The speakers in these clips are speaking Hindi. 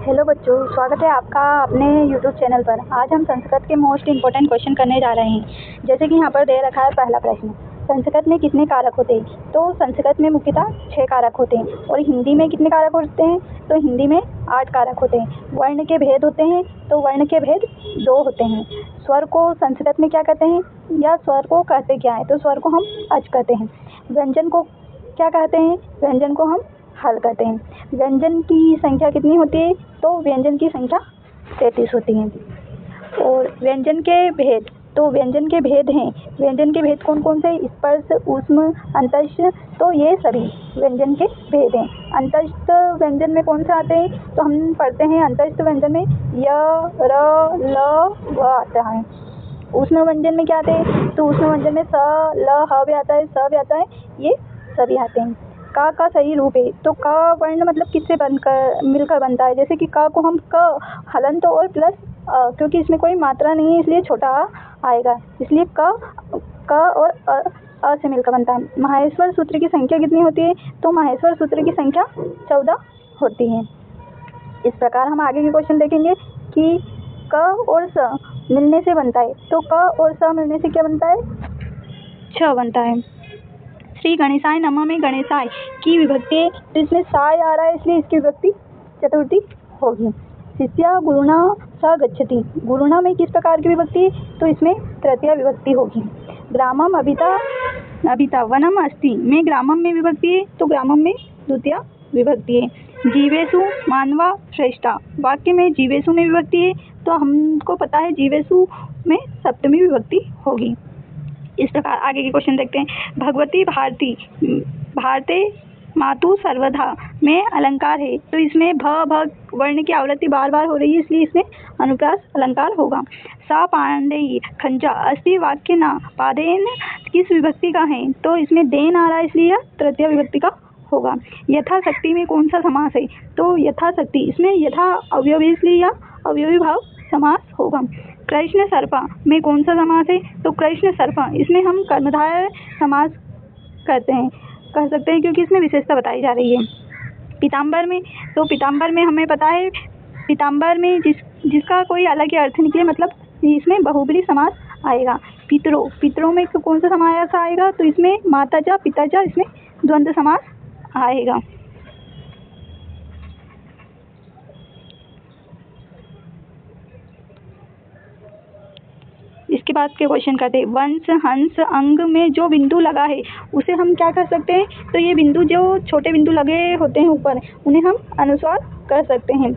हेलो बच्चों, स्वागत है आपका अपने यूट्यूब चैनल पर। आज हम संस्कृत के मोस्ट इम्पोर्टेंट क्वेश्चन करने जा रहे हैं। जैसे कि यहाँ पर दे रखा है पहला प्रश्न, संस्कृत में कितने कारक होते हैं? तो संस्कृत में मुख्यतः 6 कारक होते हैं। और हिंदी में कितने कारक होते हैं? तो हिंदी में 8 कारक होते हैं। वर्ण के भेद होते हैं, तो वर्ण के भेद 2 होते हैं। स्वर को संस्कृत में क्या कहते हैं, या स्वर को कहते क्या है? तो स्वर को हम अच कहते हैं। व्यंजन को क्या कहते हैं? व्यंजन को हम हल कहते हैं। व्यंजन की संख्या कितनी होती है? तो व्यंजन की संख्या 33 होती है। और व्यंजन के भेद, तो व्यंजन के भेद हैं। व्यंजन के भेद कौन कौन से? स्पर्श, ऊष्म, अंतस्थ, तो ये सभी व्यंजन के भेद हैं। अंतस्थ व्यंजन में कौन से आते हैं? तो हम पढ़ते हैं अंतस्थ व्यंजन में य, र, ल, व आता है। ऊष्म व्यंजन में क्या आते हैं? तो ऊष्म व्यंजन में स, ल, ह भी आता है, स भी आता है, ये सभी आते हैं। का सही रूप है, तो का वर्ण मतलब किससे बनकर मिलकर बनता है? जैसे कि का को हम क हलंत और प्लस क्योंकि इसमें कोई मात्रा नहीं है इसलिए छोटा आ आएगा, इसलिए क और अ से मिलकर बनता है। माहेश्वर सूत्र की संख्या कितनी होती है? तो माहेश्वर सूत्र की संख्या 14 होती है। इस प्रकार हम आगे के क्वेश्चन देखेंगे कि क और स मिलने से बनता है, तो क और स मिलने से क्या बनता है? छ बनता है। श्री गणेशाय नमः में गणेशाय की विभक्ति है, तो इसमें साय आ रहा है इसलिए इसकी विभक्ति चतुर्थी होगी। शिष्या गुरुणा स गच्छति, गुरुणा में किस प्रकार की विभक्ति है? तो इसमें तृतीया विभक्ति होगी। ग्रामम अभिता वनम अस्ति में ग्रामम में विभक्ति है, तो ग्रामम में द्वितीया विभक्ति है। जीवेषु मानवा श्रेष्ठा, वाक्य में जीवेषु में विभक्ति है, तो हमको पता है जीवेषु में सप्तमी विभक्ति होगी। इस प्रकार आगे के क्वेश्चन देखते हैं। भगवती भारती भारते मातु सर्वधा में अलंकार है, तो इसमें भ वर्ण की आवृत्ति बार बार हो रही है इसलिए इसमें अनुप्रास अलंकार होगा। सा पांडेयी खंजा अस्ति वाक्य ना पादेन किस विभक्ति का है? तो इसमें देन आ रहा है इसलिए यह तृतीय विभक्ति का होगा। यथाशक्ति में कौन सा समास है? तो यथाशक्ति, इसमें यथा अवयवी इसलिए या अवयवी भाव समास होगा। कृष्ण सर्पा में कौन सा समास है? तो कृष्ण सर्पा, इसमें हम कर्मधारय समास कह सकते हैं क्योंकि इसमें विशेषता बताई जा रही है। पीताम्बर में, तो पीताम्बर में हमें पता है पीताम्बर में जिसका कोई अलग ही अर्थ निकले, मतलब इसमें बहुब्री समास आएगा। पितरों में कौन सा समास आएगा? तो इसमें माताजा पिताजा, इसमें द्वंद्व समास आएगा। इसके बाद के क्वेश्चन करते हैं। वंश हंस अंग में जो बिंदु लगा है उसे हम क्या कर सकते हैं? तो ये बिंदु जो छोटे बिंदु लगे होते हैं ऊपर, उन्हें हम अनुस्वार कर सकते हैं।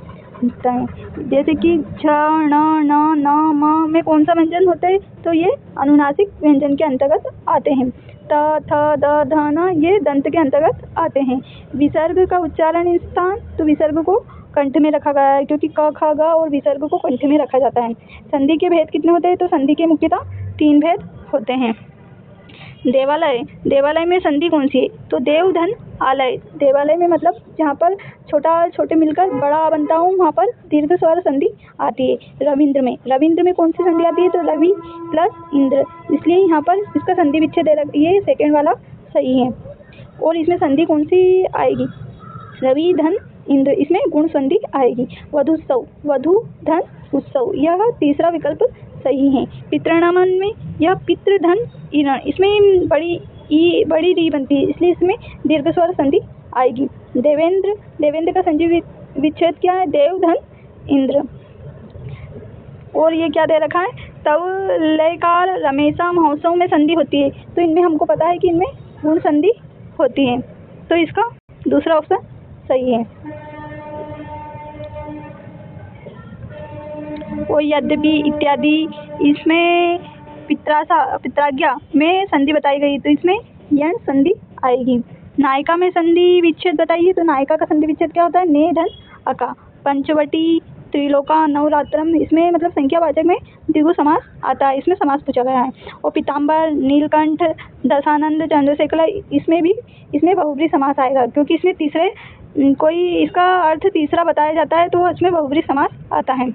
जैसे कि झ, ण, न, म में कौन सा व्यंजन होता है? तो ये अनुनासिक व्यंजन के अंतर्गत आते हैं। त, थ, द, ध, न ये दंत के अंतर्गत आते हैं। विसर्ग का उच्चारण स्थान, तो विसर्ग को कंठ में रखा गया है क्योंकि क, ख, ग और विसर्ग को कंठ में रखा जाता है। संधि के भेद कितने होते हैं? तो संधि के मुख्यतः 3 भेद होते हैं। देवालय में संधि कौन सी है? तो देव धन आलय, देवालय में मतलब जहाँ पर छोटे मिलकर बड़ा बनता हूँ वहाँ पर दीर्घ स्वर संधि आती है। रविंद्र में कौन सी संधि आती है? तो रवि प्लस इंद्र, इसलिए यहाँ पर इसका संधि विच्छेद दे रखा, ये सेकेंड वाला सही है। और इसमें संधि कौन सी आएगी? रवि धन इंद्र, इसमें गुण संधि आएगी। वधु धन उत्सव, यह तीसरा विकल्प सही है। पितृणामन में यह पितृ धन इरण, इसमें बड़ी री बनती है इसलिए इसमें दीर्घ स्वर संधि आएगी। देवेंद्र का संधि विच्छेद क्या है? देव धन इंद्र। और ये क्या दे रखा है? तव लयकार रमेशा महोत्सव में संधि होती है, तो इनमें हमको पता है कि इनमें गुण संधि होती है, तो इसका दूसरा ऑप्शन सही है। और यद्यपि इत्यादि, इसमें पित्राज्ञा में संधि बताई गई, तो इसमें यण संधि आएगी। नायिका में संधि विच्छेद बताइए, तो नायिका का संधि विच्छेद क्या होता है? ने धन अका। पंचवटी त्रिलोका नवरात्रम, इसमें मतलब संख्यावाचक में द्विगु समास आता है, इसमें समास पूछा गया है। और पीताम्बर, नीलकंठ, दशानंद, चंद्रशेखर, इसमें बहुब्री समास आएगा क्योंकि इसमें इसका अर्थ तीसरा बताया जाता है, तो इसमें बहुब्री समास आता है।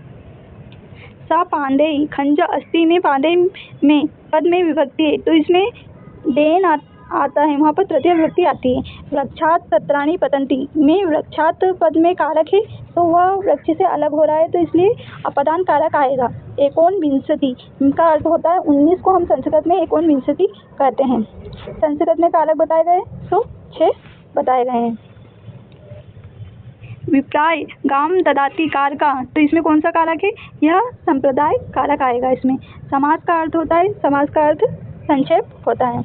सा पांडेय खंज अस्ति में पांडेय में पद में विभक्ति है, तो इसमें देन आता है, वहाँ पर तृतीय विभक्ति आती है। वृक्षात पत्राणि पतन्ति में वृक्षात पद में कारक है तो वह वृक्ष से अलग हो रहा है, तो इसलिए अपादान कारक आएगा। एकोनविंशति का अर्थ होता है 19 को हम संस्कृत में एकोनविंशति कहते हैं। संस्कृत में कारक बताए गए तो 6 बताए गए हैं। विप्राय गाम ददाति कारका, तो इसमें कौन सा कारक है? यह संप्रदाय कारक आएगा इसमें। समास का अर्थ होता है, समास का अर्थ संक्षेप होता है।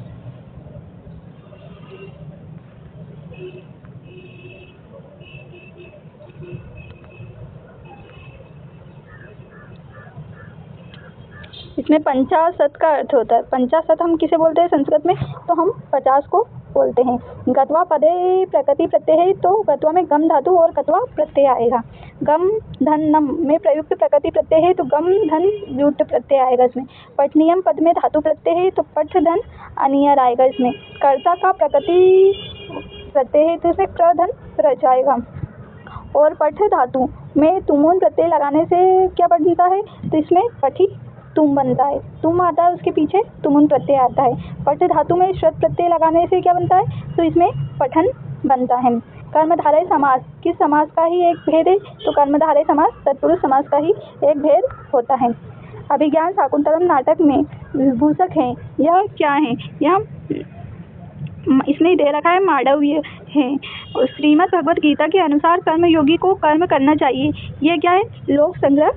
इसमें 50 का अर्थ होता है। 50 हम किसे बोलते हैं संस्कृत में? तो हम 50 को बोलते हैं। गत्वा पदे प्रकृति प्रत्यय है, तो गत्वा में गम धातु और गत्वा प्रत्यय आएगा। गम धन नम में प्रयुक्त प्रकृति प्रत्यय है, तो गम धन युक्त प्रत्यय आएगा इसमें। पठनियम पद में धातु प्रत्यय है, तो पठ धन अनियर आएगा इसमें। कर्ता का प्रकृति प्रत्यय है, तो इसमें क्र धन रच आएगा। और पठ धातु में तुमून प्रत्यय लगाने से क्या बनता है? तो इसमें पठी तुम बनता है। तुम आता है, उसके पीछे तुमुन प्रत्यय आता है। पठ धातु में श्रत प्रत्यय लगाने से क्या बनता है? तो इसमें पठन बनता है। कर्मधारय समास किस समास का ही एक भेद है? तो कर्मधारय समास तत्पुरुष समास का ही एक भेद होता है। अभिज्ञान शाकुंतलम नाटक में विभूषक हैं, यह क्या है? यह इसने दे रखा है मांडव्य है। श्रीमद् भगवत गीता के अनुसार कर्मयोगी को कर्म करना चाहिए। यह क्या है? लोक संग्रह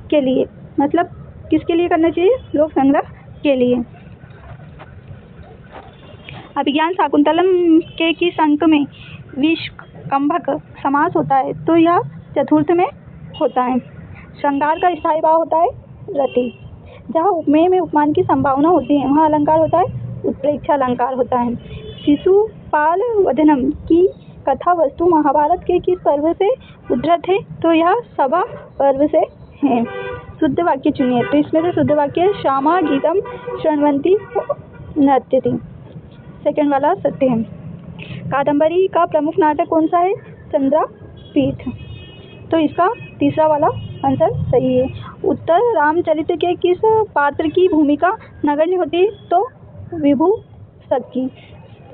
के लिए। मतलब किसके लिए करना चाहिए? लोक संग्रह के लिए। अभिज्ञान शाकुंतलम के किस अंक में विष्कंभक समास होता है? तो यह चतुर्थ में होता है। श्रृंगार का स्थायी भाव होता है रति। जहाँ उपमेय में उपमान की संभावना होती है, वहाँ अलंकार होता है उत्प्रेक्षा अलंकार होता है। शिशुपाल वधनम की कथा वस्तु महाभारत के किस पर्व से उद्धृत है? तो यह सभा पर्व से है। शुद्ध वाक्य चुनिए। तो इसमें से शुद्ध वाक्य श्यामा गीतम शृण्वन्ति नृत्यति, सेकंड वाला सत्य है। कादम्बरी का प्रमुख नाटक कौन सा है? चंद्रपीठ, तो इसका तीसरा वाला आंसर सही है। उत्तर रामचरित्र के किस पात्र की भूमिका नगण्य होती है? तो विभूषक की।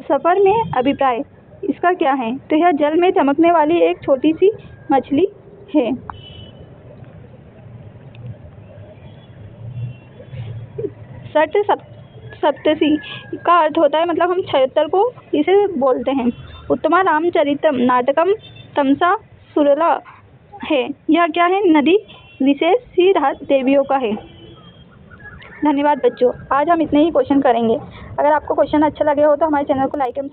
सफर में अभिप्राय इसका क्या है? तो यह जल में चमकने वाली एक छोटी सी मछली है। षट सप्तसी का अर्थ होता है, मतलब हम 76 को इसे बोलते हैं। उत्तमा रामचरितम नाटकम तमसा सुरला है, यह क्या है? नदी विशेष सी राहत देवियों का है। धन्यवाद बच्चों, आज हम इतने ही क्वेश्चन करेंगे। अगर आपको क्वेश्चन अच्छा लगे हो तो हमारे चैनल को लाइक एवं